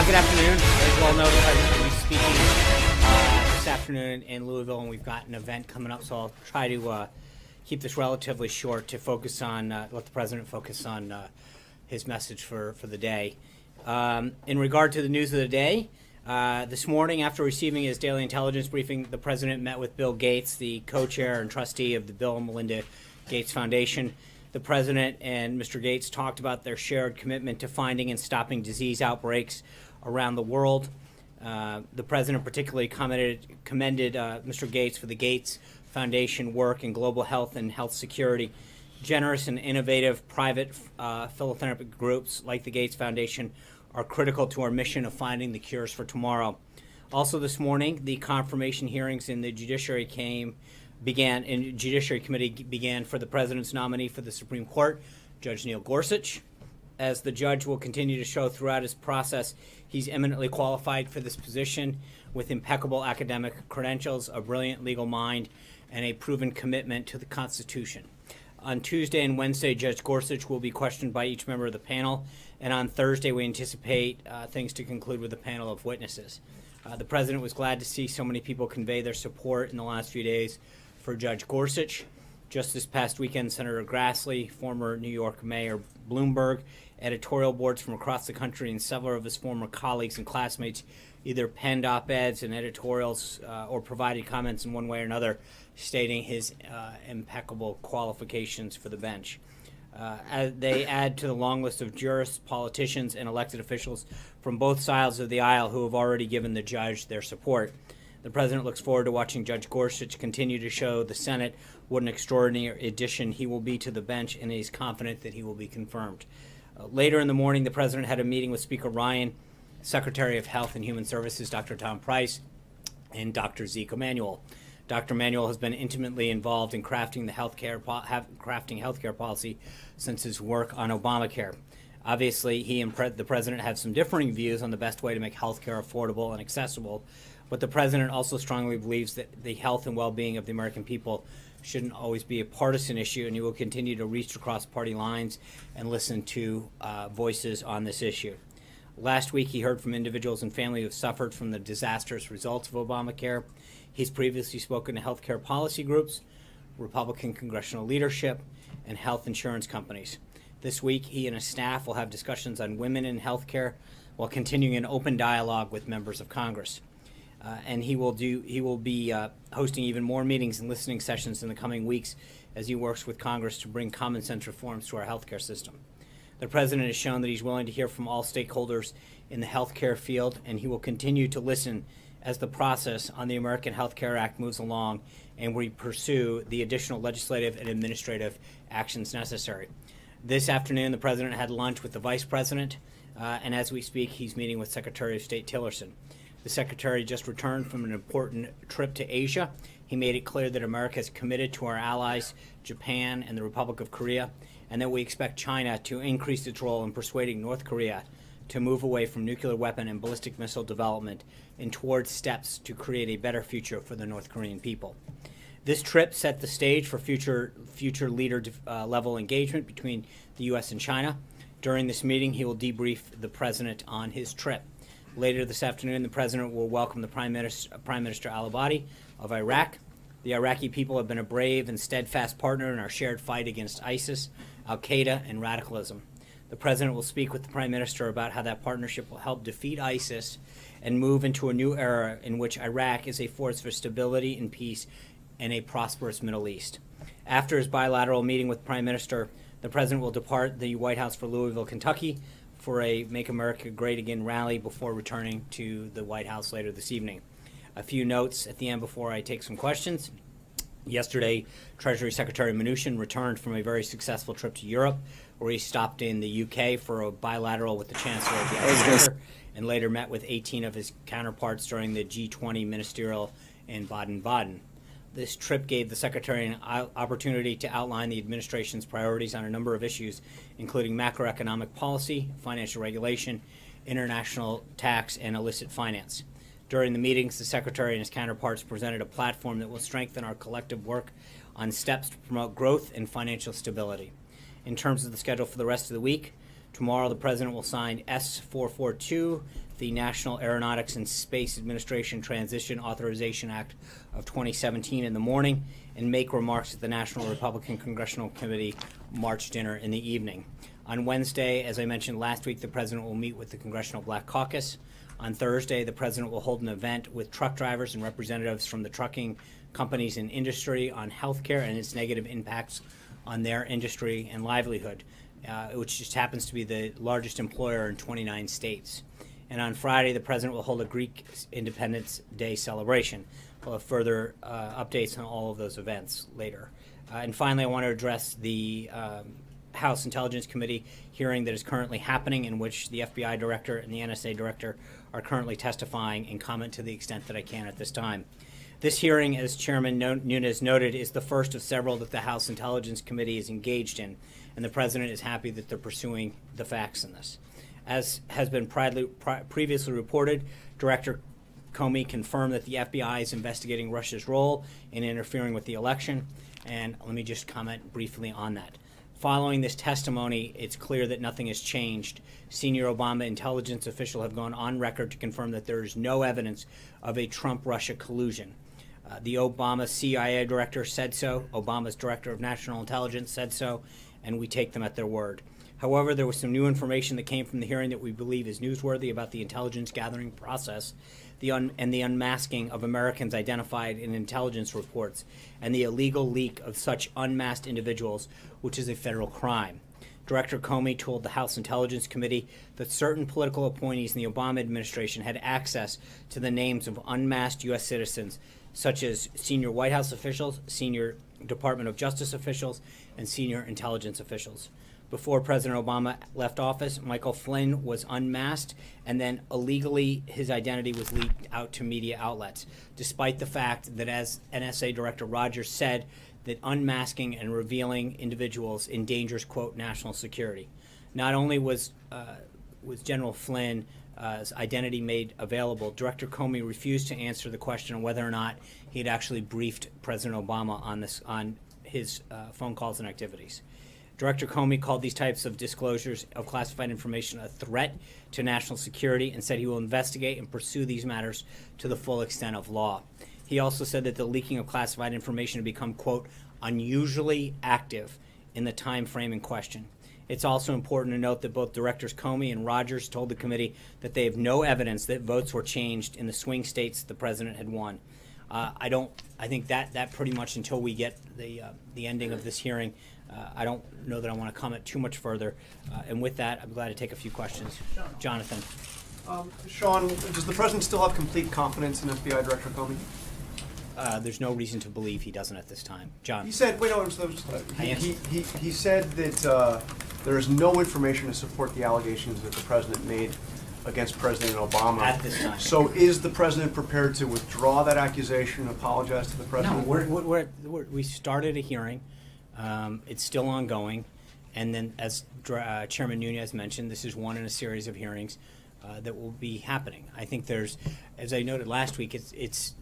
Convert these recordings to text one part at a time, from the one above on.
Good afternoon. As you all know, the President will be speaking this afternoon in Louisville, and we've got an event coming up, so I'll try to keep this relatively short to focus on, let the President focus on his message for the day. In regard to the news of the day, this morning, after receiving his daily intelligence briefing, the President met with Bill Gates, the co-chair and trustee of the Bill and Melinda Gates Foundation. The President and Mr. Gates talked about their shared commitment to finding and stopping disease outbreaks around the world. The President particularly commended Mr. Gates for the Gates Foundation work in global health and health security. Generous and innovative private philanthropic groups like the Gates Foundation are critical to our mission of finding the cures for tomorrow. Also this morning, the confirmation hearings in the Judiciary Committee began for the President's nominee for the Supreme Court, Judge Neil Gorsuch. As the judge will continue to show throughout his process, he's eminently qualified for this position with impeccable academic credentials, a brilliant legal mind, and a proven commitment to the Constitution. On Tuesday and Wednesday, Judge Gorsuch will be questioned by each member of the panel, and on Thursday we anticipate things to conclude with a panel of witnesses. The President was glad to see so many people convey their support in the last few days for Judge Gorsuch. Just this past weekend, Senator Grassley, former New York Mayor Bloomberg, editorial boards from across the country, and several of his former colleagues and classmates either penned op-eds and editorials or provided comments in one way or another stating his impeccable qualifications for the bench. They add to the long list of jurists, politicians, and elected officials from both sides of the aisle who have already given the judge their support. The President looks forward to watching Judge Gorsuch continue to show the Senate what an extraordinary addition he will be to the bench, and he's confident that he will be confirmed. Later in the morning, the President had a meeting with Speaker Ryan, Secretary of Health and Human Services, Dr. Tom Price, and Dr. Zeke Emanuel. Dr. Emanuel has been intimately involved in crafting healthcare policy since his work on Obamacare. Obviously, he and the President have some differing views on the best way to make healthcare affordable and accessible, but the President also strongly believes that the health and well-being of the American people shouldn't always be a partisan issue, and he will continue to reach across party lines and listen to voices on this issue. Last week, he heard from individuals and families who have suffered from the disastrous results of Obamacare. He's previously spoken to healthcare policy groups, Republican congressional leadership, and health insurance companies. This week, he and his staff will have discussions on women in healthcare while continuing an open dialogue with members of Congress. And he will be hosting even more meetings and listening sessions in the coming weeks as he works with Congress to bring common sense reforms to our healthcare system. The President has shown that he's willing to hear from all stakeholders in the healthcare field, and he will continue to listen as the process on the American Health Care Act moves along and we pursue the additional legislative and administrative actions necessary. This afternoon, the President had lunch with the Vice President, and as we speak, he's meeting with Secretary of State Tillerson. The Secretary just returned from an important trip to Asia. He made it clear that America is committed to our allies, Japan and the Republic of Korea, and that we expect China to increase its role in persuading North Korea to move away from nuclear weapon and ballistic missile development and towards steps to create a better future for the North Korean people. This trip set the stage for future leader level engagement between the U.S. and China. During this meeting, he will debrief the President on his trip. Later this afternoon, the President will welcome the Prime Minister al-Abadi of Iraq. The Iraqi people have been a brave and steadfast partner in our shared fight against ISIS, al-Qaeda, and radicalism. The President will speak with the Prime Minister about how that partnership will help defeat ISIS and move into a new era in which Iraq is a force for stability and peace in a prosperous Middle East. After his bilateral meeting with the Prime Minister, the President will depart the White House for Louisville, Kentucky, for a Make America Great Again rally before returning to the White House later this evening. A few notes at the end before I take some questions. Yesterday, Treasury Secretary Mnuchin returned from a very successful trip to Europe, where he stopped in the UK for a bilateral with the Chancellor of the Exchequer, and later met with 18 of his counterparts during the G20 ministerial in Baden-Baden. This trip gave the Secretary an opportunity to outline the administration's priorities on a number of issues, including macroeconomic policy, financial regulation, international tax, and illicit finance. During the meetings, the Secretary and his counterparts presented a platform that will strengthen our collective work on steps to promote growth and financial stability. In terms of the schedule for the rest of the week, tomorrow the President will sign S-442, the National Aeronautics and Space Administration Transition Authorization Act of 2017 in the morning and make remarks at the National Republican Congressional Committee March dinner in the evening. On Wednesday, as I mentioned last week, the President will meet with the Congressional Black Caucus. On Thursday, the President will hold an event with truck drivers and representatives from the trucking companies and industry on healthcare and its negative impacts on their industry and livelihood, which just happens to be the largest employer in 29 states. And on Friday, the President will hold a Greek Independence Day celebration. We'll have further updates on all of those events later. And finally, I want to address the House Intelligence Committee hearing that is currently happening, in which the FBI Director and the NSA Director are currently testifying, and comment to the extent that I can at this time. This hearing, as Chairman Nunes noted, is the first of several that the House Intelligence Committee is engaged in, and the President is happy that they're pursuing the facts in this. As has been previously reported, Director Comey confirmed that the FBI is investigating Russia's role in interfering with the election, and let me just comment briefly on that. Following this testimony, it's clear that nothing has changed. Senior Obama intelligence officials have gone on record to confirm that there is no evidence of a Trump-Russia collusion. The Obama CIA director said so, Obama's director of national intelligence said so, and we take them at their word. However, there was some new information that came from the hearing that we believe is newsworthy about the intelligence gathering process, and the unmasking of Americans identified in intelligence reports, and the illegal leak of such unmasked individuals, which is a federal crime. Director Comey told the House Intelligence Committee that certain political appointees in the Obama administration had access to the names of unmasked U.S. citizens, such as senior White House officials, senior Department of Justice officials, and senior intelligence officials. Before President Obama left office, Michael Flynn was unmasked, and then illegally his identity was leaked out to media outlets, despite the fact that, as NSA Director Rogers said, that unmasking and revealing individuals endangers, quote, national security. Not only was General Flynn's identity made available, Director Comey refused to answer the question on whether or not he had actually briefed President Obama on his phone calls and activities. Director Comey called these types of disclosures of classified information a threat to national security and said he will investigate and pursue these matters to the full extent of law. He also said that the leaking of classified information had become, quote, unusually active in the time frame in question. It's also important to note that both Directors Comey and Rogers told the committee that they have no evidence that votes were changed in the swing states the president had won. I think that pretty much, until we get the ending of this hearing, I don't know that I want to comment too much further. And with that, I'm glad to take a few questions. Jonathan. Sean, does the president still have complete confidence in FBI Director Comey? There's no reason to believe he doesn't at this time. John. He said, he said that there is no information to support the allegations that the president made against President Obama at this time. So is the president prepared to withdraw that accusation and apologize to the president? No, we started a hearing. It's still ongoing. And then, as Chairman Nunes mentioned, this is one in a series of hearings that will be happening. I think there's, as I noted last week,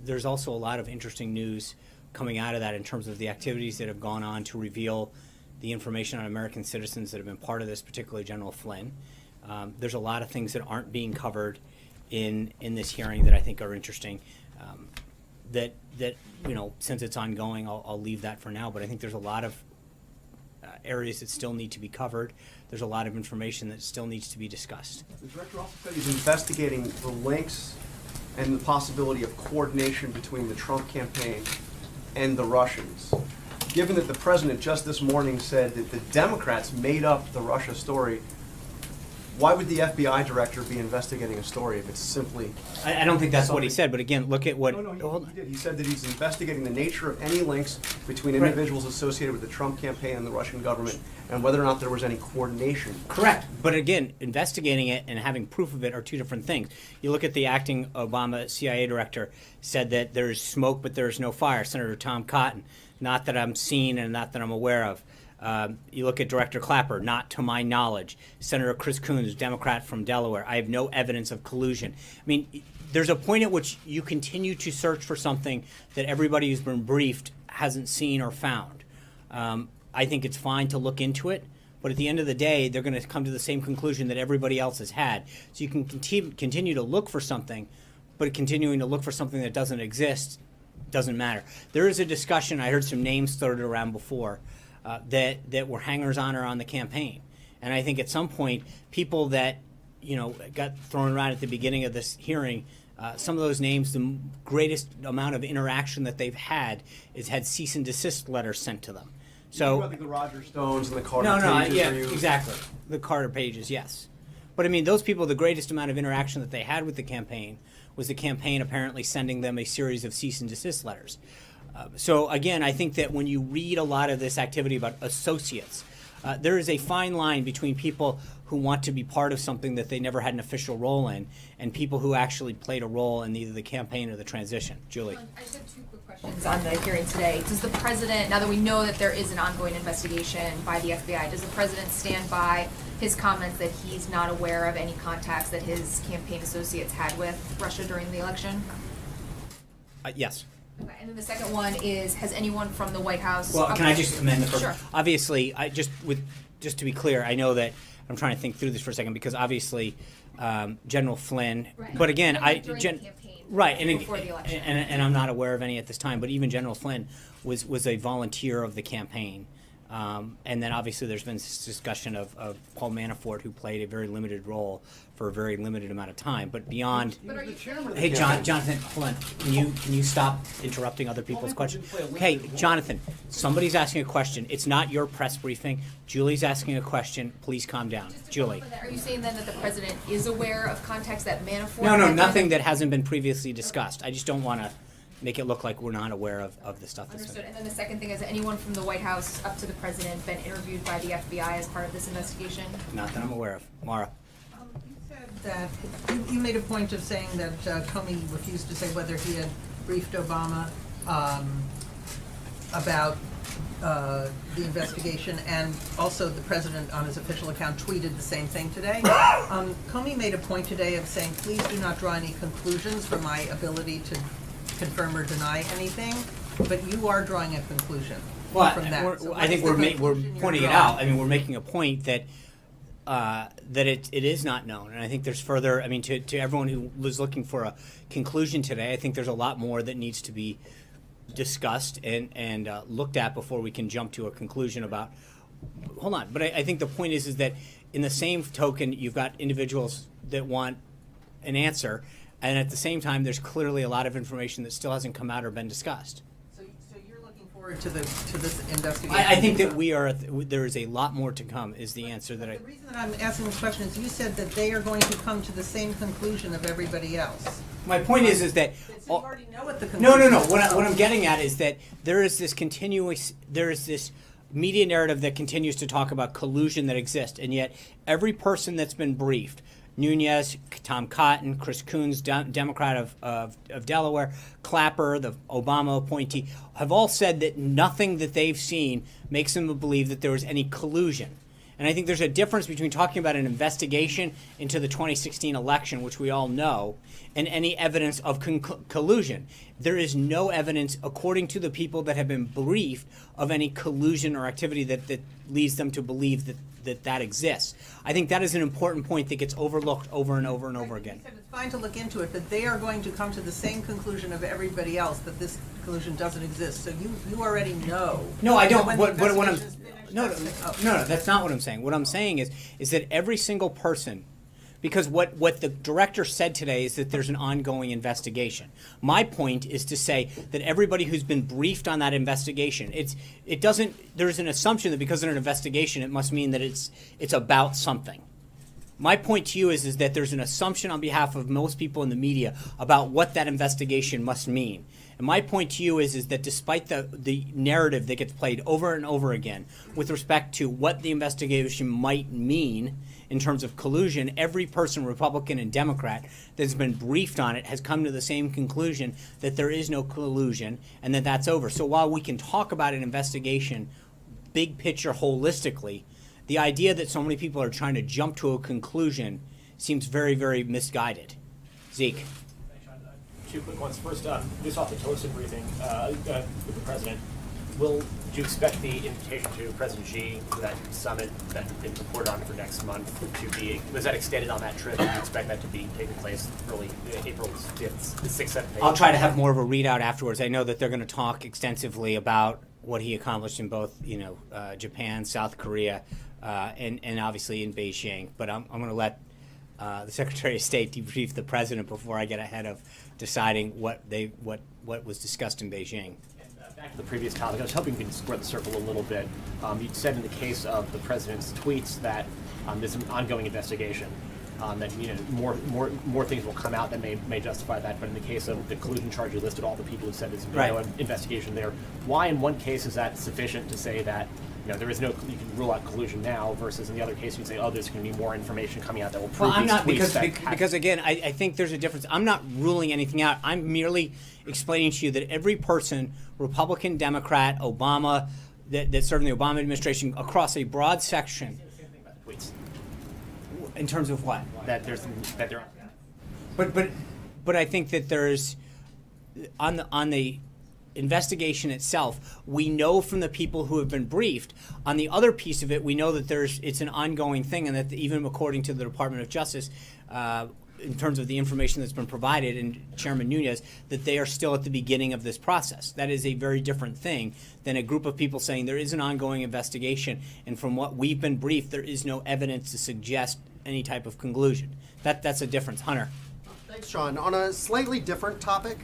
there's also a lot of interesting news coming out of that in terms of the activities that have gone on to reveal the information on American citizens that have been part of this, particularly General Flynn. There's a lot of things that aren't being covered in this hearing that I think are interesting. That since it's ongoing, I'll leave that for now. But I think there's a lot of areas that still need to be covered. There's a lot of information that still needs to be discussed. The director also said he's investigating the links and the possibility of coordination between the Trump campaign and the Russians. Given that the president just this morning said that the Democrats made up the Russia story, why would the FBI director be investigating a story if it's simply... I don't think that's what he said, but again, look at what... No, he did. He said that he's investigating the nature of any links between individuals associated with the Trump campaign and the Russian government, and whether or not there was any coordination. Correct. But again, investigating it and having proof of it are two different things. You look at the acting Obama CIA director said that there's smoke but there's no fire, Senator Tom Cotton. Not that I'm seen and not that I'm aware of. You look at Director Clapper, not to my knowledge. Senator Chris Coons, Democrat from Delaware, I have no evidence of collusion. I mean, there's a point at which you continue to search for something that everybody who's been briefed hasn't seen or found. I think it's fine to look into it, but at the end of the day, they're going to come to the same conclusion that everybody else has had. So you can continue to look for something, but continuing to look for something that doesn't exist doesn't matter. There is a discussion, I heard some names floated around before, that were hangers-on on the campaign. And I think at some point, people that, got thrown around at the beginning of this hearing, some of those names, the greatest amount of interaction that they've had is had cease and desist letters sent to them. So the Roger Stones and the Carter no, Pages, yeah, are you- exactly. The Carter Pages, yes. But I mean, those people, the greatest amount of interaction that they had with the campaign was the campaign apparently sending them a series of cease and desist letters. So again, I think that when you read a lot of this activity about associates, there is a fine line between people who want to be part of something that they never had an official role in, and people who actually played a role in either the campaign or the transition. Julie. I just have two quick questions on the hearing today. Does the president, now that we know that there is an ongoing investigation by the FBI, does the president stand by his comments that he's not aware of any contacts that his campaign associates had with Russia during the election? Yes. Okay, and then the second one is, has anyone from the White House? Well, can I just amend the first? Sure. Obviously, just to be clear, I know that I'm trying to think through this for a second because obviously General Flynn. Right. But again, During the campaign, right, and before the election. and I'm not aware of any at this time. But even General Flynn was a volunteer of the campaign. And then obviously there's been this discussion of Paul Manafort, who played a very limited role for a very limited amount of time. But beyond, But are you hey, Jonathan, hold on. Can you stop interrupting other people's questions? Okay, Jonathan, somebody's asking a question. It's not your press briefing. Julie's asking a question. Please calm down. Just to Julie. clarify that, are you saying then that the president is aware of contacts that Manafort? No, had? nothing that hasn't been previously discussed. I just don't want to make it look like we're not aware of the stuff that's Understood. been. And then the second thing, has anyone from the White House up to the president been interviewed by the FBI as part of this investigation? Not that I'm aware of. Mara. You said that, you made a point of saying that Comey refused to say whether he had briefed Obama about the investigation, and also the president on his official account tweeted the same thing today. Comey made a point today of saying, please do not draw any conclusions from my ability to confirm or deny anything, but you are drawing a conclusion Well, from that. So I what think is the we're conclusion you're pointing it drawing? out. I mean, we're making a point that that it is not known, and I think there's further. I mean, to everyone who was looking for a conclusion today, I think there's a lot more that needs to be discussed and looked at before we can jump to a conclusion about. Hold on, but I think the point is that in the same token, you've got individuals that want an answer. And at the same time, there's clearly a lot of information that still hasn't come out or been discussed. So you're looking forward to this investigation? I think that there is a lot more to come, is the answer that I. The reason that I'm asking this question is you said that they are going to come to the same conclusion of everybody else. My point is that. So you already know what the conclusion No. is. What I'm getting at is that there is this media narrative that continues to talk about collusion that exists, and yet every person that's been briefed, Nunes, Tom Cotton, Chris Coons, Democrat of Delaware, Clapper, the Obama appointee, have all said that nothing that they've seen makes them believe that there was any collusion. And I think there's a difference between talking about an investigation into the 2016 election, which we all know, and any evidence of collusion. There is no evidence, according to the people that have been briefed, of any collusion or activity that leads them to believe that exists. I think that is an important point that gets overlooked over and over and over again. You said it's fine to look into it, but they are going to come to the same conclusion of everybody else, that this collusion doesn't exist. So you already know. No, I don't. When What I'm investigation's finished, no, that's- no, that's not what I'm saying. What I'm saying is that every single person, because what the director said today is that there's an ongoing investigation. My point is to say that everybody who's been briefed on that investigation, there's an assumption that because of an investigation, it must mean that it's about something. My point to you is that there's an assumption on behalf of most people in the media about what that investigation must mean. And my point to you is that despite the narrative that gets played over and over again with respect to what the investigation might mean in terms of collusion, every person, Republican and Democrat, that's been briefed on it has come to the same conclusion that there is no collusion and that that's over. So while we can talk about an investigation big picture holistically, the idea that so many people are trying to jump to a conclusion seems very, very misguided. Zeke. Thanks, Sean. Two quick ones. First, this off the Tillerson briefing with the president. Do you expect the invitation to President Xi for that summit that has been reported on for next month was that extended on that trip? Do you expect that to be taking place early April 5th, 6th, 7th? I'll try to have more of a readout afterwards. I know that they're going to talk extensively about what he accomplished in both, Japan, South Korea, and obviously in Beijing. But I'm going to let the Secretary of State debrief the president before I get ahead of deciding what was discussed in Beijing. Back to the previous topic, I was hoping you could square the circle a little bit. You said in the case of the president's tweets that there's an ongoing investigation, that more things will come out that may justify that. But in the case of the collusion charge, you listed all the people who said there's no Right. investigation there. Why, in one case, is that sufficient to say that there is no, you can rule out collusion now, versus in the other case, you'd say, oh, there's going to be more information coming out that will prove Well, I'm these not tweets because again, I think there's a difference. I'm not ruling anything out. I'm merely explaining to you that every person, Republican, Democrat, Obama, that served in the Obama administration across a broad section, tweets in terms of what? that they're. But I think that there's on the investigation itself, we know from the people who have been briefed. On the other piece of it, we know that it's an ongoing thing, and that even according to the Department of Justice, in terms of the information that's been provided, and Chairman Nunes, that they are still at the beginning of this process. That is a very different thing than a group of people saying there is an ongoing investigation, and from what we've been briefed, there is no evidence to suggest any type of conclusion. That's a difference. Hunter. Thanks, Sean. On a slightly different topic,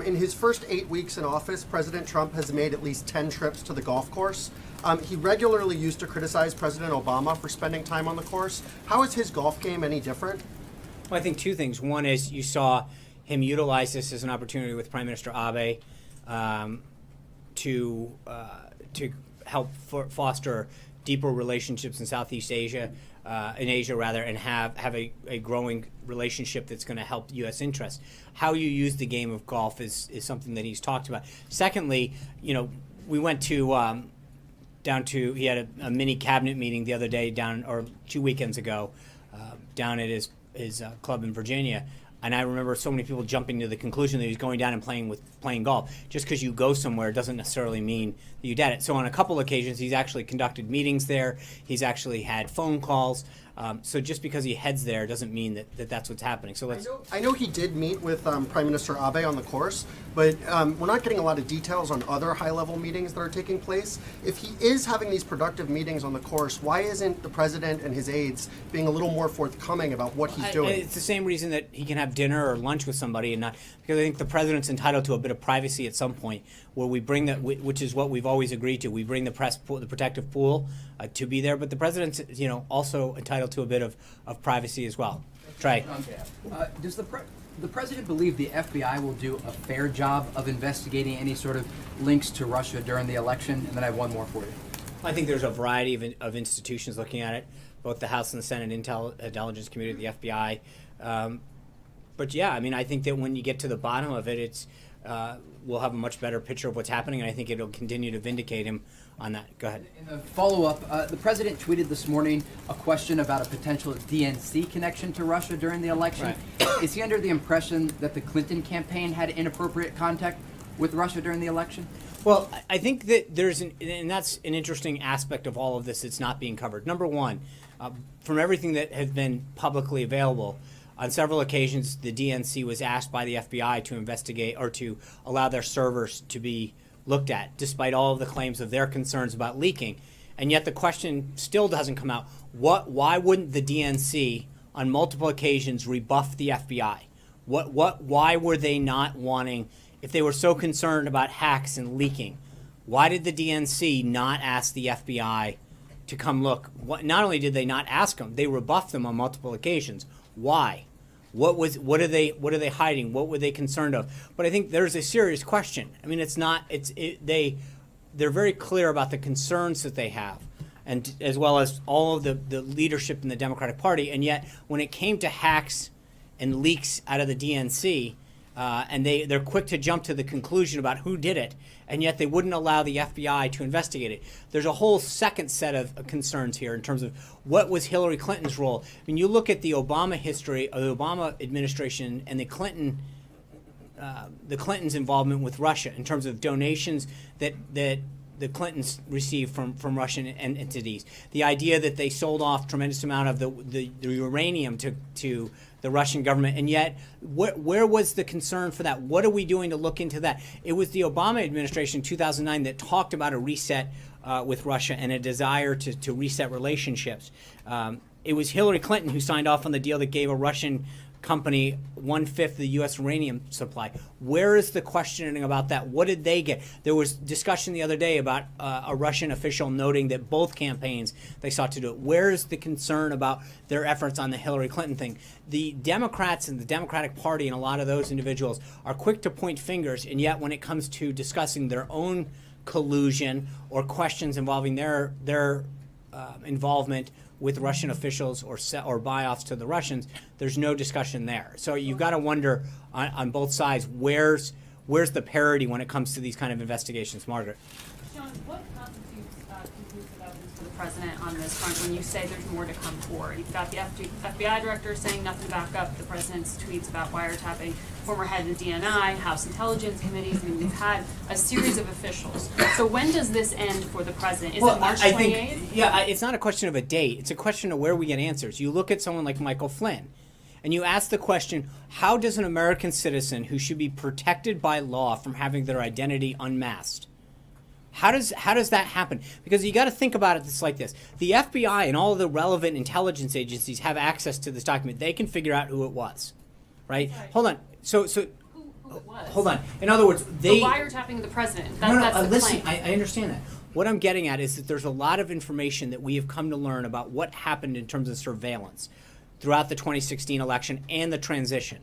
in his first 8 weeks in office, President Trump has made at least 10 trips to the golf course. He regularly used to criticize President Obama for spending time on the course. How is his golf game any different? Well, I think two things. One is you saw him utilize this as an opportunity with Prime Minister Abe to help foster deeper relationships in Southeast Asia, and have a growing relationship that's going to help U.S. interests. How you use the game of golf is something that he's talked about. Secondly, we went to down to, he had a mini cabinet meeting the other day or 2 weekends ago down at his club in Virginia, and I remember so many people jumping to the conclusion that he was going down and playing golf. Just because you go somewhere doesn't necessarily mean that you did it. So on a couple occasions, he's actually conducted meetings there. He's actually had phone calls. So just because he heads there doesn't mean that that's what's happening. So I know he did meet with Prime Minister Abe on the course, but we're not getting a lot of details on other high-level meetings that are taking place. If he is having these productive meetings on the course, why isn't the president and his aides being a little more forthcoming about what he's doing? It's the same reason that he can have dinner or lunch with somebody, and not because I think the president's entitled to a bit of privacy at some point, where we bring that, which is what we've always agreed to. We bring the protective pool to be there, but the president's also entitled to a bit of privacy as well. Trey. Does the president believe the FBI will do a fair job of investigating any sort of links to Russia during the election? And then I have one more for you. I think there's a variety of institutions looking at it, both the House and the Senate Intelligence Committee, the FBI. But yeah, I mean, I think that when you get to the bottom of it, we'll have a much better picture of what's happening, and I think it'll continue to vindicate him on that. Go ahead. In the follow-up, the president tweeted this morning a question about a potential DNC connection to Russia during the election. Right. Is he under the impression that the Clinton campaign had inappropriate contact with Russia during the election? Well, I think that and that's an interesting aspect of all of this that's not being covered. Number one, from everything that has been publicly available, on several occasions, the DNC was asked by the FBI to investigate or to allow their servers to be looked at, despite all of the claims of their concerns about leaking. And yet the question still doesn't come out. Why wouldn't the DNC on multiple occasions rebuff the FBI? Why were they not wanting, if they were so concerned about hacks and leaking, why did the DNC not ask the FBI to come look? Not only did they not ask them, they rebuffed them on multiple occasions. Why? What are they hiding? What were they concerned of? But I think there's a serious question. I mean, they're very clear about the concerns that they have, and as well as all of the leadership in the Democratic Party. And yet, when it came to hacks and leaks out of the DNC, and they're quick to jump to the conclusion about who did it, and yet they wouldn't allow the FBI to investigate it. There's a whole second set of concerns here in terms of what was Hillary Clinton's role. I mean, you look at the Obama history, of the Obama administration, and the Clinton the Clintons' involvement with Russia in terms of donations that the Clintons received from Russian entities. The idea that they sold off tremendous amount of the uranium to the Russian government, and yet where was the concern for that? What are we doing to look into that? It was the Obama administration in 2009 that talked about a reset with Russia and a desire to reset relationships. It was Hillary Clinton who signed off on the deal that gave a Russian company 1/5 of the U.S. uranium supply. Where is the questioning about that? What did they get? There was discussion the other day about a Russian official noting that both campaigns they sought to do it. Where is the concern about their efforts on the Hillary Clinton thing? The Democrats and the Democratic Party and a lot of those individuals are quick to point fingers, and yet when it comes to discussing their own collusion or questions involving their involvement with Russian officials or buy-offs to the Russians, there's no discussion there. So you've got to wonder on both sides, where's the parity when it comes to these kind of investigations? Margaret. John, what constitutes conclusive evidence for the president on this front when you say there's more to come forward? You've got the FBI director saying nothing to back up the president's tweets about wiretapping former head of the DNI, House Intelligence Committees. I mean, we've had a series of officials. So when does this end for the president? Is it March 28th? It's not a question of a date. It's a question of where we get answers. You look at someone like Michael Flynn, and you ask the question, how does an American citizen who should be protected by law from having their identity unmasked, how does that happen? Because you got to think about it just like this. The FBI and all of the relevant intelligence agencies have access to this document. They can figure out who it was, right? Right. Hold on. So Who it was? hold on. In other words, The wiretapping of the president. That's the listen, claim. I understand that. What I'm getting at is that there's a lot of information that we have come to learn about what happened in terms of surveillance throughout the 2016 election and the transition.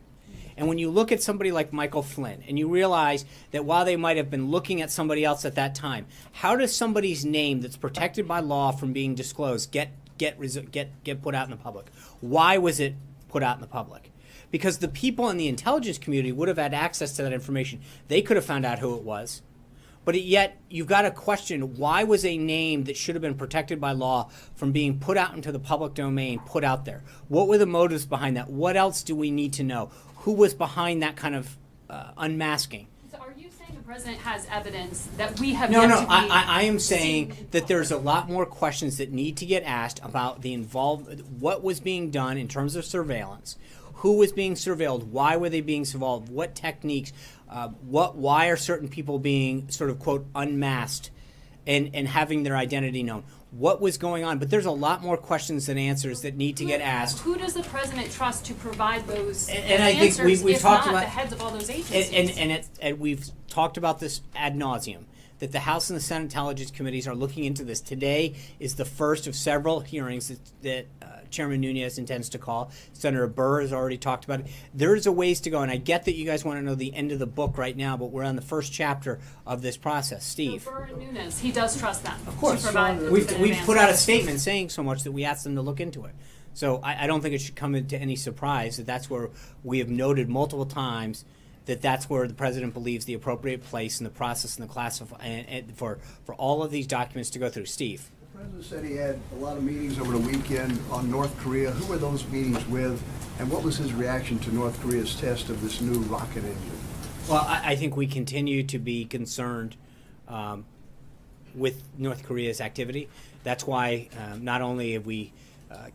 And when you look at somebody like Michael Flynn and you realize that while they might have been looking at somebody else at that time, how does somebody's name that's protected by law from being disclosed get put out in the public? Why was it put out in the public? Because the people in the intelligence community would have had access to that information. They could have found out who it was. But yet, you've got to question, why was a name that should have been protected by law from being put out into the public domain put out there? What were the motives behind that? What else do we need to know? Who was behind that kind of unmasking? So are you saying the president has evidence that we have No, yet no, to be I am saying seen? that there's a lot more questions that need to get asked about what was being done in terms of surveillance, who was being surveilled, why were they being surveilled, what techniques, why are certain people being sort of, quote, unmasked and having their identity known. What was going on? But there's a lot more questions than answers that need to get asked. Who does the president trust to provide those And I think answers, we've if talked not about the heads of all those agencies? And we've talked about this ad nauseum, that the House and the Senate Intelligence Committees are looking into this. Today is the first of several hearings that Chairman Nunes intends to call. Senator Burr has already talked about it. There's a ways to go, and I get that you guys want to know the end of the book right now, but we're on the first chapter of this process. Steve. So Burr and Nunes, he does trust them. Of course. To provide those We've advances. put out a statement saying so much that we asked them to look into it. So I don't think it should come into any surprise that that's where we have noted multiple times that that's where the president believes the appropriate place in the process and the for all of these documents to go through. Steve. The president said he had a lot of meetings over the weekend on North Korea. Who were those meetings with, and what was his reaction to North Korea's test of this new rocket engine? Well, I think we continue to be concerned with North Korea's activity. That's why not only have we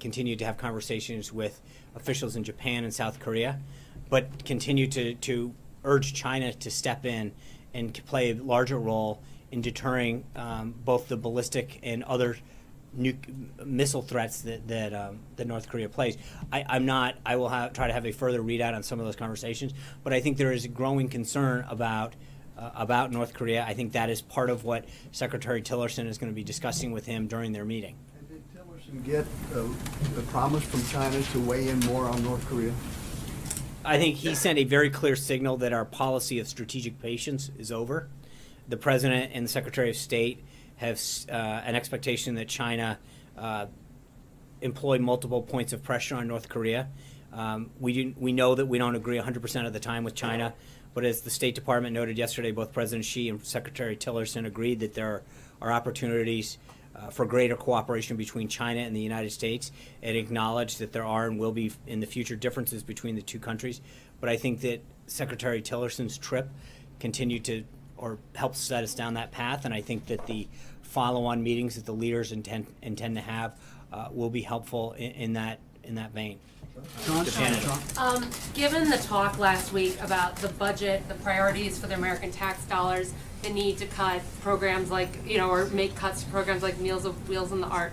continued to have conversations with officials in Japan and South Korea, but continue to urge China to step in and play a larger role in deterring both the ballistic and other missile threats that North Korea plays. I will try to have a further readout on some of those conversations, but I think there is a growing concern about North Korea. I think that is part of what Secretary Tillerson is going to be discussing with him during their meeting. And did Tillerson get a promise from China to weigh in more on North Korea? I think he sent a very clear signal that our policy of strategic patience is over. The President and the Secretary of State have an expectation that China employ multiple points of pressure on North Korea. We know that we don't agree 100% of the time with China, but as the State Department noted yesterday, both President Xi and Secretary Tillerson agreed that there are opportunities for greater cooperation between China and the United States, and acknowledged that there are and will be in the future differences between the two countries. but I think that Secretary Tillerson's trip continued to, or helped set us down that path, and I think that the follow-on meetings that the leaders intend to have will be helpful in that vein. Given the talk last week about the budget, the priorities for the American tax dollars, the need to cut programs like, or make cuts to programs like Wheels on the Ark,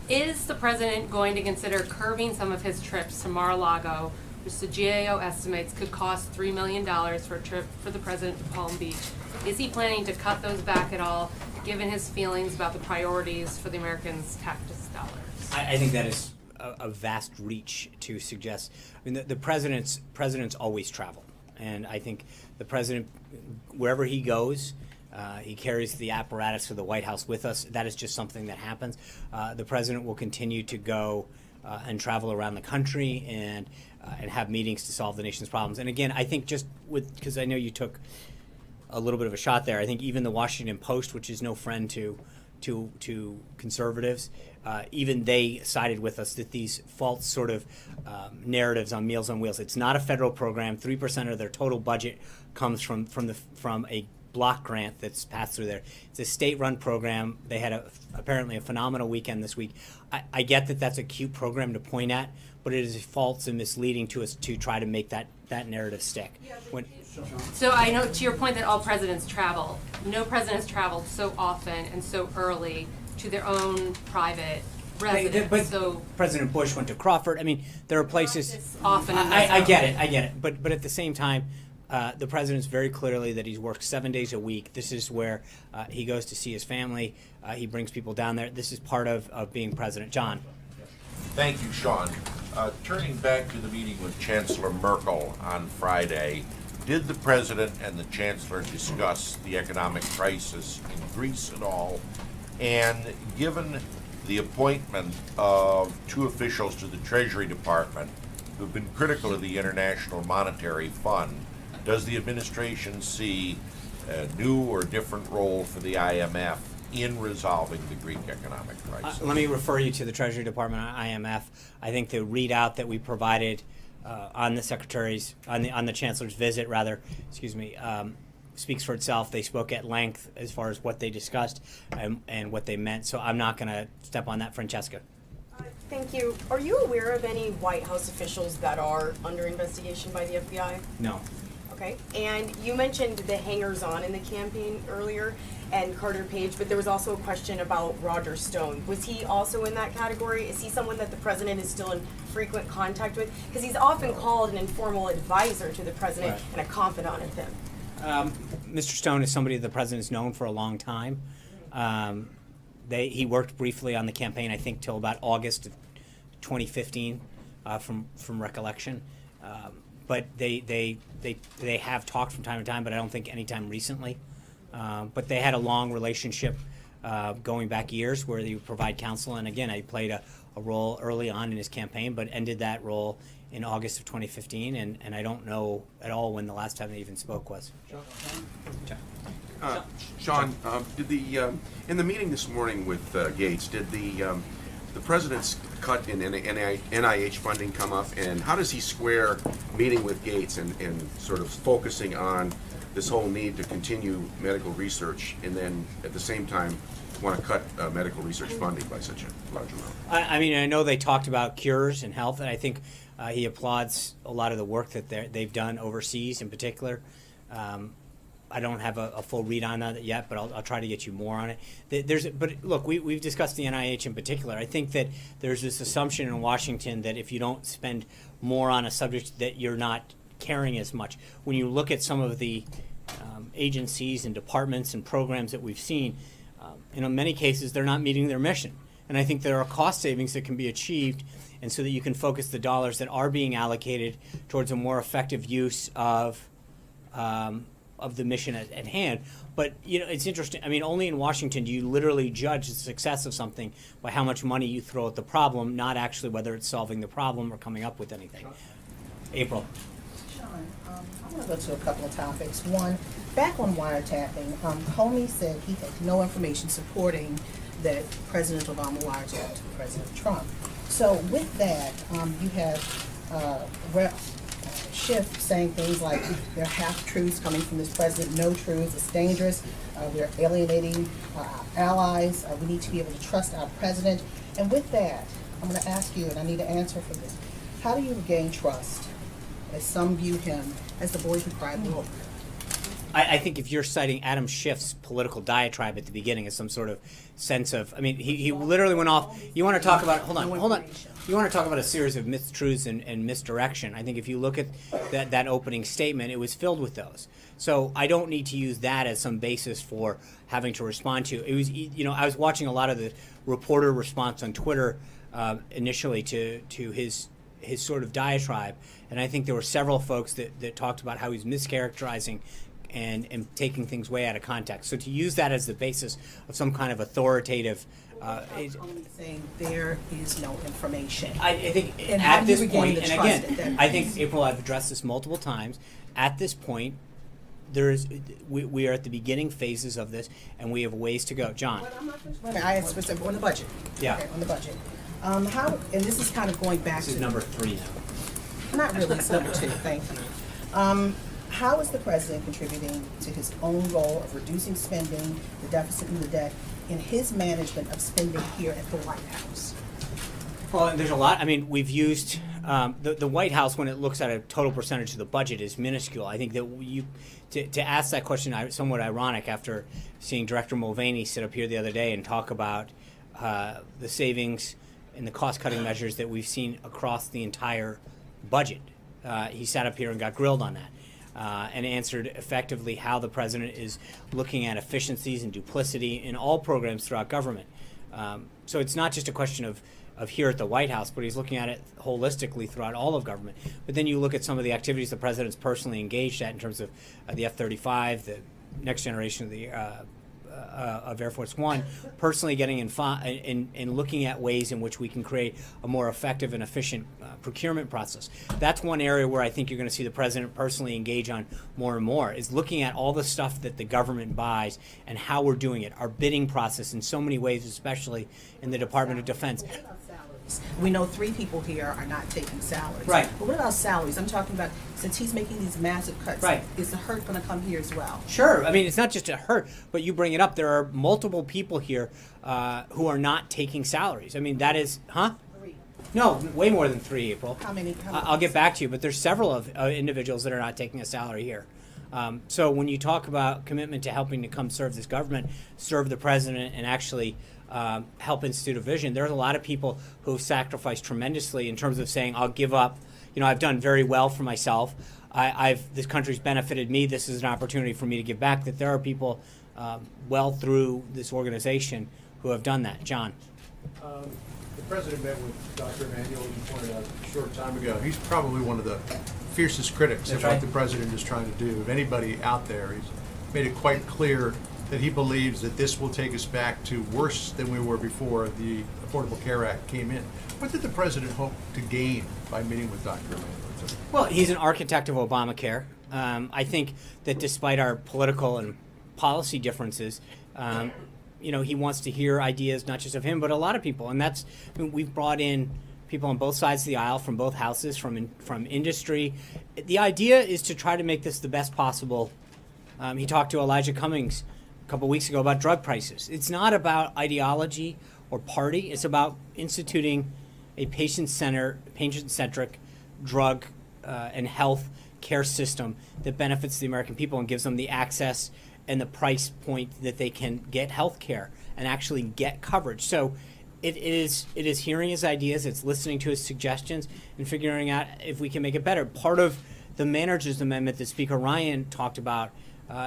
is the president going to consider curbing some of his trips to Mar-a-Lago, which the GAO estimates could cost $3 million for a trip for the president to Palm Beach? Is he planning to cut those back at all, given his feelings about the priorities for the Americans' tax dollars? I think that is a vast reach to suggest. I mean, the presidents always travel, and I think the president, wherever he goes, he carries the apparatus of the White House with us. That is just something that happens. The president will continue to go and travel around the country and have meetings to solve the nation's problems. And again, I think just because I know you took a little bit of a shot there, I think even the Washington Post, which is no friend to conservatives, even they sided with us that these false sort of narratives on Meals on Wheels. It's not a federal program. 3% of their total budget comes from a block grant that's passed through there. It's a state-run program. They had apparently a phenomenal weekend this week. I get that that's a cute program to point at, but it is false and misleading to us to try to make that narrative stick. So I know, to your point that all presidents travel, no president has traveled so often and so early to their own private residence. But So President Bush went to Crawford. I mean, there are places. it's often. I get it. But at the same time, the president's very clearly that he's worked 7 days a week. This is where he goes to see his family. He brings people down there. This is part of being president. John. Thank you, Sean. Turning back to the meeting with Chancellor Merkel on Friday, did the President and the Chancellor discuss the economic crisis in Greece at all? And given the appointment of two officials to the Treasury Department who've been critical of the International Monetary Fund, does the administration see a new or different role for the IMF in resolving the Greek economic crisis? Let me refer you to the Treasury Department on IMF. I think the readout that we provided on the Secretary's, on the Chancellor's visit, speaks for itself. They spoke at length as far as what they discussed and what they meant. So I'm not going to step on that. Francesca. Thank you. Are you aware of any White House officials that are under investigation by the FBI? No. Okay. And you mentioned the hangers-on in the campaign earlier and Carter Page, but there was also a question about Roger Stone. Was he also in that category? Is he someone that the president is still in frequent contact with? Because he's often called an informal advisor to the president and a confidant of him. Mr. Stone is somebody the president has known for a long time. He worked briefly on the campaign, I think, till about August of 2015, from recollection. But they have talked from time to time, but I don't think any time recently. But they had a long relationship going back years where they would provide counsel. And again, I played a role early on in his campaign, but ended that role in August of 2015. And I don't know at all when the last time they even spoke was. Sean, did in the meeting this morning with Gates, did the president's cut in NIH funding come up, and how does he square meeting with Gates and sort of focusing on this whole need to continue medical research, and then at the same time want to cut medical research funding by such a large amount? I mean, I know they talked about cures and health, and I think he applauds a lot of the work that they've done overseas in particular. I don't have a full read on that yet, but I'll try to get you more on it. But look, we've discussed the NIH in particular. I think that there's this assumption in Washington that if you don't spend more on a subject that you're not caring as much. When you look at some of the agencies and departments and programs that we've seen, in many cases they're not meeting their mission. And I think there are cost savings that can be achieved, and so that you can focus the dollars that are being allocated towards a more effective use of the mission at hand. But it's interesting. I mean, only in Washington do you literally judge the success of something by how much money you throw at the problem, not actually whether it's solving the problem or coming up with anything. April. Sean, I want to go to a couple of topics. One, back on wiretapping, Comey said he had no information supporting that President Obama wiretapped President Trump. So with that, you have Rep. Schiff saying things like, there are half-truths coming from this president, no truths, it's dangerous, we're alienating our allies, we need to be able to trust our president. And with that, I'm going to ask you, and I need an answer for this, how do you regain trust, as some view him as the boy who cried wolf? I think if you're citing Adam Schiff's political diatribe at the beginning as some sort of sense of, I mean, he literally went off. You want to talk about, hold on. You want to talk about a series of mistruths and misdirection. I think if you look at that opening statement, it was filled with those. So I don't need to use that as some basis for having to respond to. It was, I was watching a lot of the reporter response on Twitter initially to his sort of diatribe, and I think there were several folks that talked about how he's mischaracterizing and taking things way out of context. So to use that as the basis of some kind of authoritative, saying there is no information. I think And how at do you this regain point, the and trust again, at that I think point? April, I've addressed this multiple times. At this point, we are at the beginning phases of this, and we have ways to go. John. Wait a minute, I asked specific on the budget. Yeah. Okay, on the budget. How, and this is kind of going back This to is number 3 now. Not really, it's number 2, thank you. How is the president contributing to his own goal of reducing spending, the deficit and the debt, in his management of spending here at the White House? Well, there's a lot. I mean, we've used the White House, when it looks at a total percentage of the budget, is minuscule. I think that to ask that question, somewhat ironic after seeing Director Mulvaney sit up here the other day and talk about the savings and the cost-cutting measures that we've seen across the entire budget. He sat up here and got grilled on that. And answered effectively how the president is looking at efficiencies and duplicity in all programs throughout government. So it's not just a question of here at the White House, but he's looking at it holistically throughout all of government. But then you look at some of the activities the president's personally engaged at in terms of the F-35, the next generation of the of Air Force One, personally getting in looking at ways in which we can create a more effective and efficient procurement process. That's one area where I think you're going to see the president personally engage on more and more, is looking at all the stuff that the government buys and how we're doing it, our bidding process in so many ways, especially in the Department of Defense. We know 3 people here are not taking salaries. Right. But what about salaries? I'm talking about, since he's making these massive cuts, Right. is the hurt going to come here as well? Sure. I mean, it's not just a hurt, but you bring it up. There are multiple people here who are not taking salaries. I mean, that is, 3. No, way more than 3, April. How many? I'll get back to you, but there's several of individuals that are not taking a salary here. So when you talk about commitment to helping to come serve this government, serve the president, and actually help institute a vision, there's a lot of people who have sacrificed tremendously in terms of saying, I'll give up. I've done very well for myself. This country's benefited me. This is an opportunity for me to give back. That there are people well through this organization who have done that. John. The president met with Dr. Emanuel, you pointed out a short time ago. He's probably one of the fiercest critics of what the president is trying to do. Of anybody out there, he's made it quite clear that he believes that this will take us back to worse than we were before the Affordable Care Act came in. What did the president hope to gain by meeting with Dr. Emanuel? Well, he's an architect of Obamacare. I think that despite our political and policy differences, he wants to hear ideas not just of him, but a lot of people. And we've brought in people on both sides of the aisle, from both houses, from industry. The idea is to try to make this the best possible. He talked to Elijah Cummings a couple weeks ago about drug prices. It's not about ideology or party. It's about instituting a patient-centric drug and health care system that benefits the American people and gives them the access and the price point that they can get health care and actually get coverage. So it is hearing his ideas, it's listening to his suggestions, and figuring out if we can make it better. Part of the manager's amendment that Speaker Ryan talked about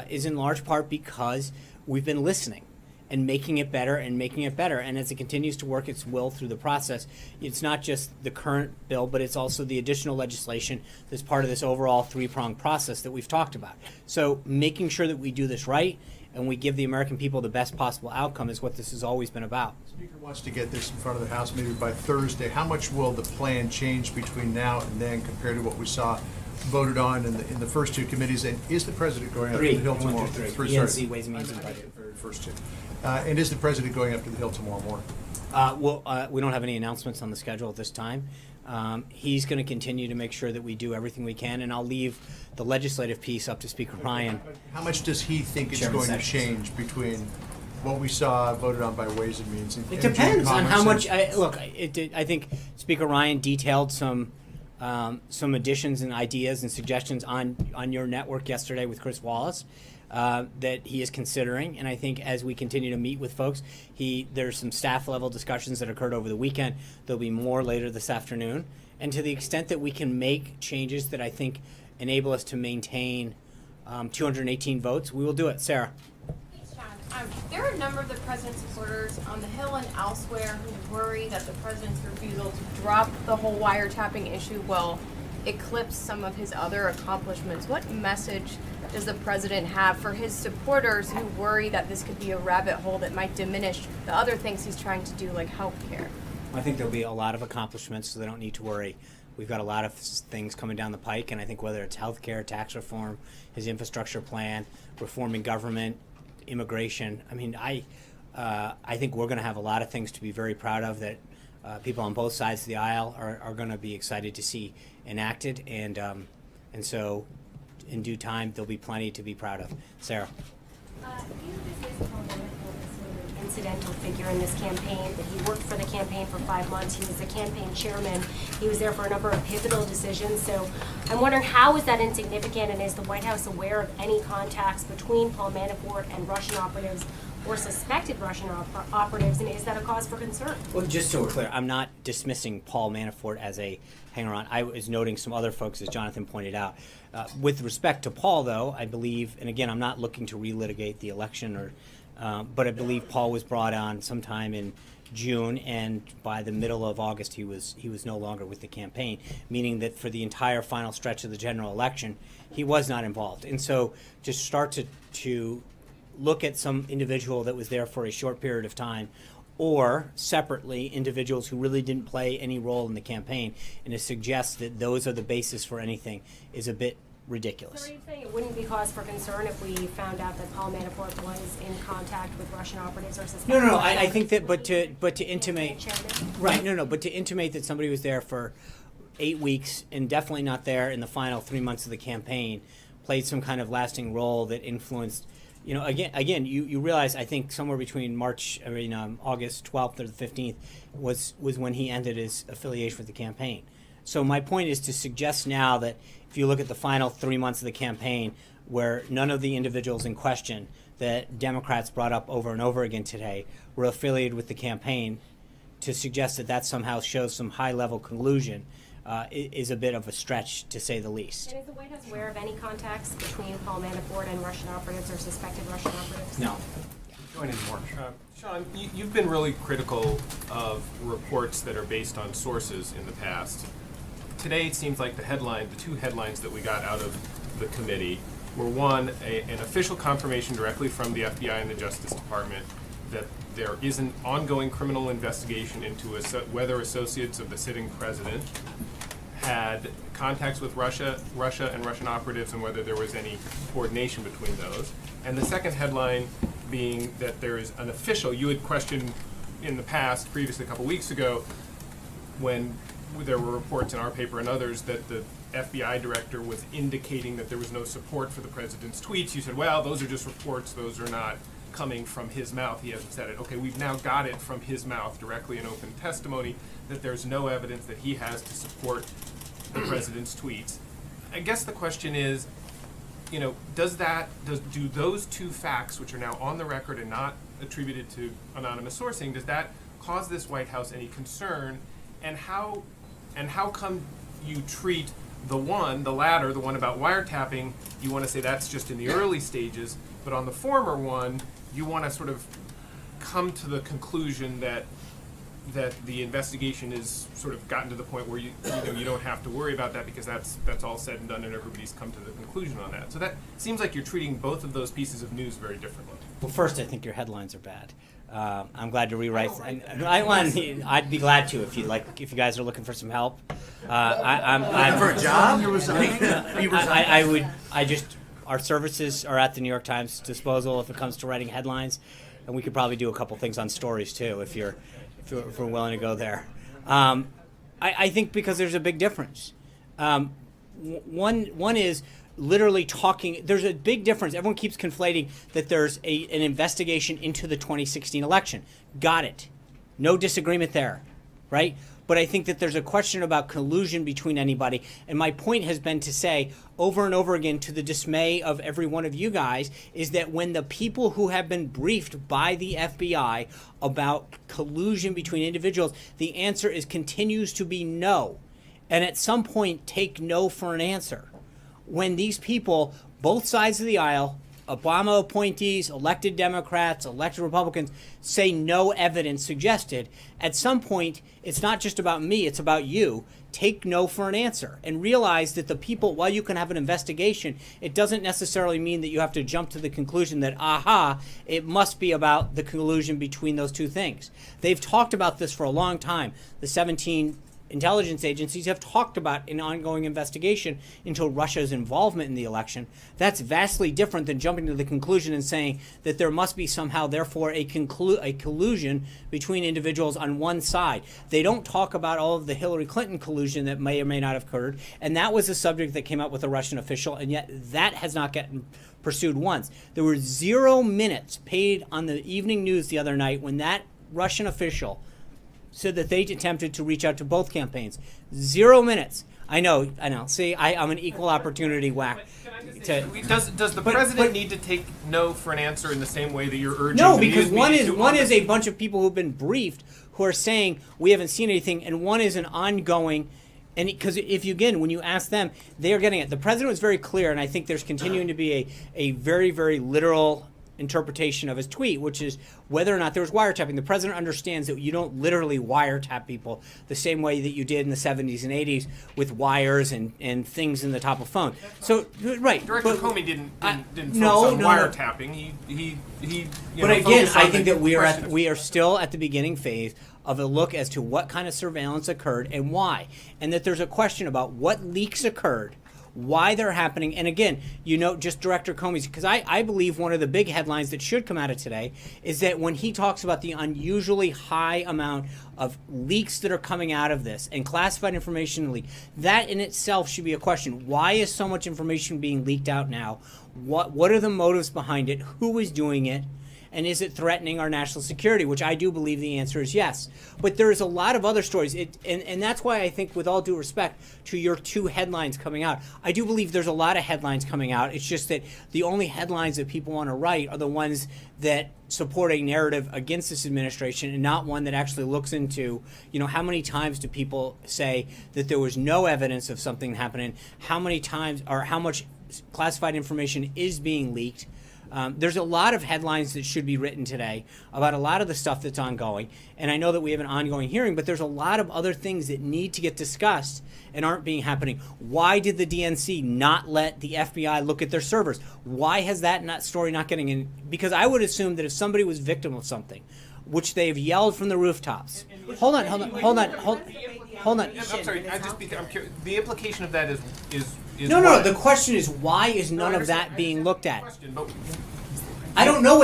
is in large part because we've been listening and making it better and making it better. And as it continues to work its will through the process, it's not just the current bill, but it's also the additional legislation that's part of this overall 3-pronged process that we've talked about. So making sure that we do this right and we give the American people the best possible outcome is what this has always been about. The Speaker wants to get this in front of the House maybe by Thursday. How much will the plan change between now and then compared to what we saw voted on in the first 2 committees? And is the president going up to the Hill tomorrow? ENC, Ways and Means and Budget. First 2. And is the president going up to the Hill tomorrow morning? We don't have any announcements on the schedule at this time. He's going to continue to make sure that we do everything we can, and I'll leave the legislative piece up to Speaker Ryan. How much does he think it's Chairman going to Sessions. change between what we saw voted on by Ways and Means and It June depends on how comments much. I think Speaker Ryan detailed some additions and ideas and suggestions on your network yesterday with Chris Wallace that he is considering. And I think as we continue to meet with folks, there's some staff level discussions that occurred over the weekend. There'll be more later this afternoon. And to the extent that we can make changes that I think enable us to maintain 218 votes, we will do it. Sarah. There are a number of the president's supporters on the Hill and elsewhere who worry that the president's refusal to drop the whole wiretapping issue will eclipse some of his other accomplishments. What message does the president have for his supporters who worry that this could be a rabbit hole that might diminish the other things he's trying to do, like healthcare? I think there'll be a lot of accomplishments, so they don't need to worry. We've got a lot of things coming down the pike, and I think whether it's healthcare, tax reform, his infrastructure plan, reforming government, immigration. I mean, I think we're going to have a lot of things to be very proud of that people on both sides of the aisle are going to be excited to see enacted, and so in due time there'll be plenty to be proud of. Sarah. Incidental figure in this campaign, that he worked for the campaign for 5 months. He was the campaign chairman. He was there for a number of pivotal decisions. So I'm wondering, how is that insignificant, and is the White House aware of any contacts between Paul Manafort and Russian operatives or suspected Russian operatives, and is that a cause for concern? Well, just so we're clear, I'm not dismissing Paul Manafort as a hanger-on. I was noting some other folks, as Jonathan pointed out. With respect to Paul, though, I believe, and again, I'm not looking to relitigate the election, but I believe Paul was brought on sometime in June, and by the middle of August, he was no longer with the campaign, meaning that for the entire final stretch of the general election, he was not involved. And so, to start to look at some individual that was there for a short period of time, or separately individuals who really didn't play any role in the campaign, and to suggest that those are the basis for anything is a bit ridiculous. So are you saying it wouldn't be cause for concern if we found out that Paul Manafort was in contact with Russian operatives or suspected? No, I think that, but to intimate, right? No, but to intimate that somebody was there for 8 weeks and definitely not there in the final 3 months of the campaign, played some kind of lasting role that influenced. You know, again, you realize, I think somewhere between August 12th or the 15th was when he ended his affiliation with the campaign. So my point is to suggest now that if you look at the final 3 months of the campaign, where none of the individuals in question that Democrats brought up over and over again today were affiliated with the campaign, to suggest that somehow shows some high-level collusion is a bit of a stretch, to say the least. And is the White House aware of any contacts between Paul Manafort and Russian operatives or suspected Russian operatives? No. Join in more. Sean, you've been really critical of reports that are based on sources in the past. Today, it seems like the two headlines that we got out of the committee were, one, an official confirmation directly from the FBI and the Justice Department that there is an ongoing criminal investigation into whether associates of the sitting president had contacts with Russia and Russian operatives, and whether there was any coordination between those. And the second headline being that there is an official, you had questioned in the past, previously a couple weeks ago, when there were reports in our paper and others that the FBI director was indicating that there was no support for the president's tweets. You said, well, those are just reports, those are not coming from his mouth, he hasn't said it. Okay, we've now got it from his mouth directly in open testimony that there's no evidence that he has to support the president's tweets. I guess the question is, you know, do those two facts, which are now on the record and not attributed to anonymous sourcing, does that cause this White House any concern? And how come you treat the latter, the one about wiretapping, you want to say that's just in the early stages, but on the former one, you want to sort of come to the conclusion that the investigation is sort of gotten to the point where you don't have to worry about that because that's all said and done and everybody's come to the conclusion on that. So that seems like you're treating both of those pieces of news very differently. Well, first, I think your headlines are bad. I'm glad to rewrite. I'd be glad to if you guys are looking for some help. I'm for a job. Our services are at the New York Times disposal if it comes to writing headlines, and we could probably do a couple things on stories too if we're willing to go there. I think because there's a big difference. One is literally talking. There's a big difference. Everyone keeps conflating that there's an investigation into the 2016 election. Got it. No disagreement there, right? But I think that there's a question about collusion between anybody. And my point has been to say over and over again, to the dismay of every one of you guys, is that when the people who have been briefed by the FBI about collusion between individuals, the answer continues to be no. And at some point, take no for an answer. When these people, both sides of the aisle, Obama appointees, elected Democrats, elected Republicans, say no evidence suggested, at some point, it's not just about me, it's about you. Take no for an answer and realize that the people, while you can have an investigation, it doesn't necessarily mean that you have to jump to the conclusion that, aha, it must be about the collusion between those two things. They've talked about this for a long time. The 17 intelligence agencies have talked about an ongoing investigation into Russia's involvement in the election. That's vastly different than jumping to the conclusion and saying that there must be somehow, therefore, a collusion between individuals on one side. They don't talk about all of the Hillary Clinton collusion that may or may not have occurred, and that was a subject that came up with a Russian official, and yet that has not gotten pursued once. There were 0 minutes paid on the evening news the other night when that Russian official said that they attempted to reach out to both campaigns. 0 minutes. I know. See, I'm an equal opportunity whack. Does the president need to take no for an answer in the same way that you're urging? No, because one is a bunch of people who've been briefed who are saying we haven't seen anything, and one is an ongoing. And because when you ask them, they are getting it. The president was very clear, and I think there's continuing to be a very, very literal interpretation of his tweet, which is whether or not there was wiretapping. The president understands that you don't literally wiretap people the same way that you did in the 70s and 80s with wires and things in the top of phone. So, right. Director Comey didn't focus no, on wiretapping. He but again, I think that we are still at the beginning phase of a look as to what kind of surveillance occurred and why. And that there's a question about what leaks occurred, why they're happening. And again, just Director Comey's, because I believe one of the big headlines that should come out of today is that when he talks about the unusually high amount of leaks that are coming out of this and classified information leak, that in itself should be a question. Why is so much information being leaked out now? What are the motives behind it? Who is doing it? And is it threatening our national security? Which I do believe the answer is yes. But there is a lot of other stories. And that's why I think, with all due respect to your 2 headlines coming out, I do believe there's a lot of headlines coming out. It's just that the only headlines that people want to write are the ones that support a narrative against this administration, and not one that actually looks into, how many times do people say that there was no evidence of something happening? How many times, or how much classified information is being leaked? There's a lot of headlines that should be written today about a lot of the stuff that's ongoing. And I know that we have an ongoing hearing, but there's a lot of other things that need to get discussed and aren't happening. Why did the DNC not let the FBI look at their servers? Why has that story not getting in? Because I would assume that if somebody was victim of something, which they've yelled from the rooftops. Hold on. I'm sorry. I'm curious. The implication of that is no. what? The question is, why is none of that being looked at? I don't know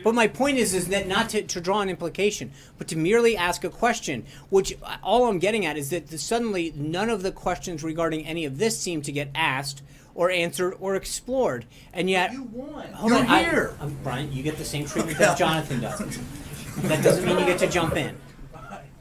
but my point is that not to draw an implication, but to merely ask a question. Which all I'm getting at is that suddenly none of the questions regarding any of this seem to get asked or answered or explored, and yet You won. You're here. Brian, you get the same treatment as Jonathan does. That doesn't mean you get to jump in.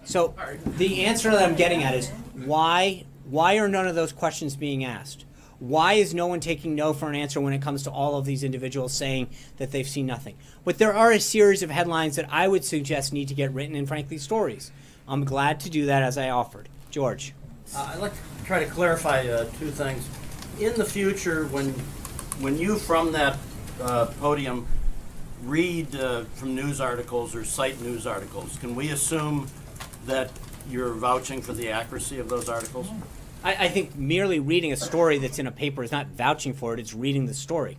So the answer that I'm getting at is why are none of those questions being asked? Why is no one taking no for an answer when it comes to all of these individuals saying that they've seen nothing? But there are a series of headlines that I would suggest need to get written, and frankly, stories. I'm glad to do that, as I offered. George. I'd like to try to clarify 2 things. In the future, when you from that podium read from news articles or cite news articles, can we assume that you're vouching for the accuracy of those articles? I think merely reading a story that's in a paper is not vouching for it, it's reading the story.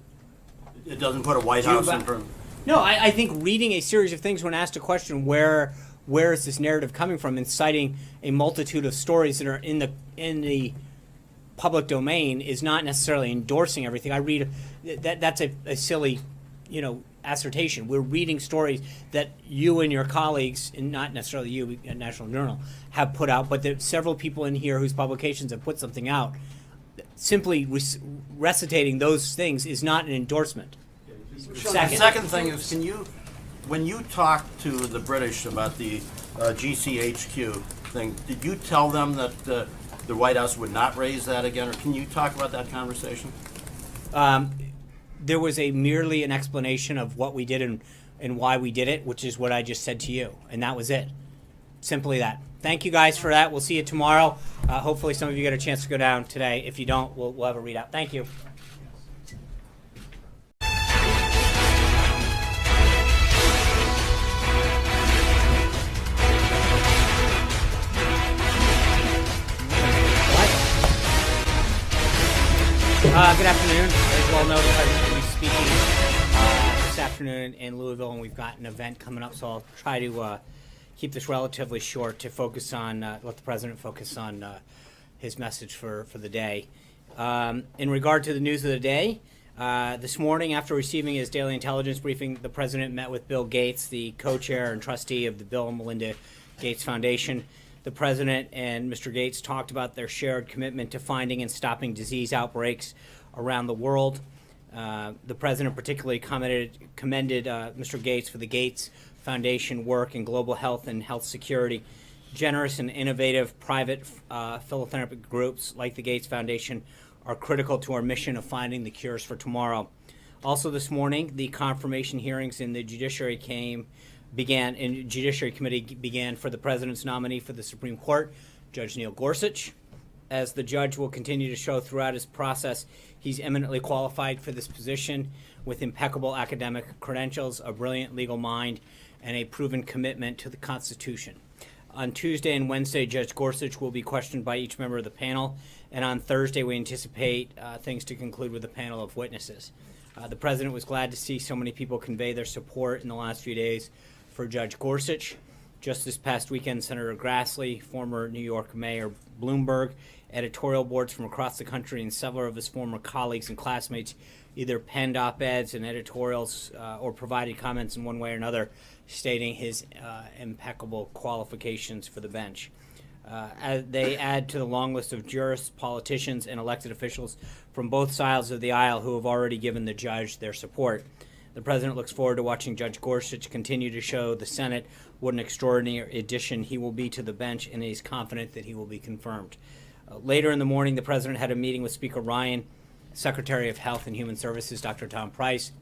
It doesn't put a White House in front. No, I think reading a series of things when asked a question, where is this narrative coming from, and citing a multitude of stories that are in the public domain is not necessarily endorsing everything. I read that's a silly assertion. We're reading stories that you and your colleagues, and not necessarily you at National Journal, have put out, but there's several people in here whose publications have put something out. Simply recitating those things is not an endorsement. The second thing is, when you talked to the British about the GCHQ thing, did you tell them that the White House would not raise that again, or can you talk about that conversation? There was merely an explanation of what we did and why we did it, which is what I just said to you, and that was it. Simply that. Thank you guys for that. We'll see you tomorrow. Hopefully some of you get a chance to go down today. If you don't, we'll have a readout. Thank you. Good afternoon. As well noted, the President will be speaking this afternoon in Louisville, and we've got an event coming up, so I'll try to keep this relatively short to focus on, let the President focus on his message for the day. In regard to the news of the day, this morning, after receiving his daily intelligence briefing, the President met with Bill Gates, the co-chair and trustee of the Bill and Melinda Gates Foundation. The President and Mr. Gates talked about their shared commitment to finding and stopping disease outbreaks around the world. The President particularly commended Mr. Gates for the Gates Foundation work in global health and health security. Generous and innovative private philanthropic groups like the Gates Foundation are critical to our mission of finding the cures for tomorrow. Also this morning, the confirmation hearings in the Judiciary Committee began for the President's nominee for the Supreme Court, Judge Neil Gorsuch. As the judge will continue to show throughout his process, he's eminently qualified for this position with impeccable academic credentials, a brilliant legal mind, and a proven commitment to the Constitution. On Tuesday and Wednesday, Judge Gorsuch will be questioned by each member of the panel, and on Thursday we anticipate things to conclude with a panel of witnesses. The President was glad to see so many people convey their support in the last few days for Judge Gorsuch. Just this past weekend, Senator Grassley, former New York Mayor Bloomberg, editorial boards from across the country, and several of his former colleagues and classmates either penned op-eds and editorials or provided comments in one way or another stating his impeccable qualifications for the bench. They add to the long list of jurists, politicians, and elected officials from both sides of the aisle who have already given the judge their support. The President looks forward to watching Judge Gorsuch continue to show the Senate what an extraordinary addition he will be to the bench, and he's confident that he will be confirmed. Later in the morning, the President had a meeting with Speaker Ryan, Secretary of Health and Human Services, Dr. Tom Price,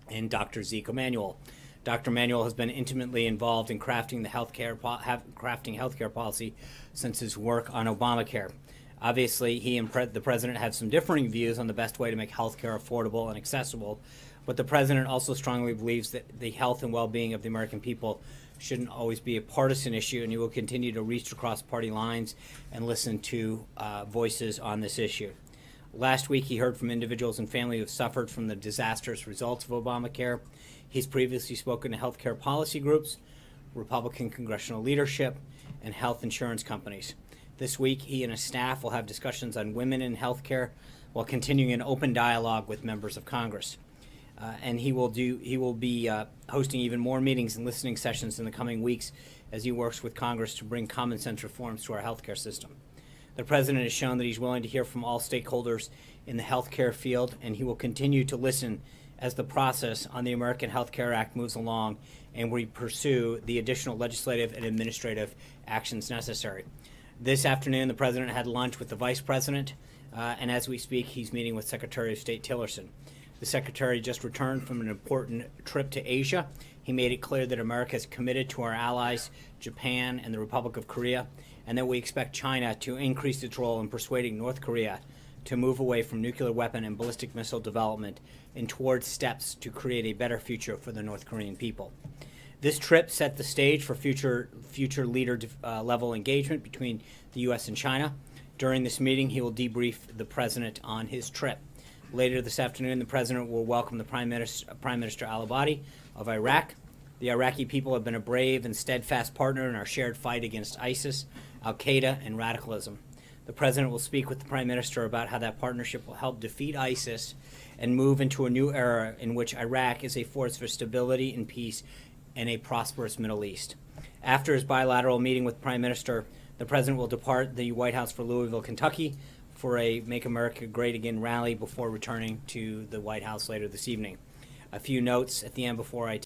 and Dr. Zeke Emanuel. Dr. Emanuel has been intimately involved in crafting healthcare policy since his work on Obamacare. Obviously, he and the President have some differing views on the best way to make healthcare affordable and accessible, but the President also strongly believes that the health and well-being of the American people shouldn't always be a partisan issue, and he will continue to reach across party lines and listen to voices on this issue. Last week, he heard from individuals and families who have suffered from the disastrous results of Obamacare. He's previously spoken to healthcare policy groups, Republican congressional leadership, and health insurance companies. This week, he and his staff will have discussions on women in healthcare while continuing an open dialogue with members of Congress. And he will be hosting even more meetings and listening sessions in the coming weeks as he works with Congress to bring common sense reforms to our healthcare system. The President has shown that he's willing to hear from all stakeholders in the healthcare field, and he will continue to listen as the process on the American Health Care Act moves along and we pursue the additional legislative and administrative actions necessary. This afternoon, the President had lunch with the Vice President, and as we speak, he's meeting with Secretary of State Tillerson. The Secretary just returned from an important trip to Asia. He made it clear that America is committed to our allies, Japan and the Republic of Korea, and that we expect China to increase its role in persuading North Korea to move away from nuclear weapon and ballistic missile development and towards steps to create a better future for the North Korean people. This trip set the stage for future leader level engagement between the U.S. and China. During this meeting, he will debrief the President on his trip. Later this afternoon, the President will welcome the Prime Minister al-Abadi of Iraq. The Iraqi people have been a brave and steadfast partner in our shared fight against ISIS, al-Qaeda, and radicalism. The President will speak with the Prime Minister about how that partnership will help defeat ISIS and move into a new era in which Iraq is a force for stability and peace in a prosperous Middle East. After his bilateral meeting with the Prime Minister, the President will depart the White House for Louisville, Kentucky for a Make America Great Again rally before returning to the White House later this evening. A few notes at the end before I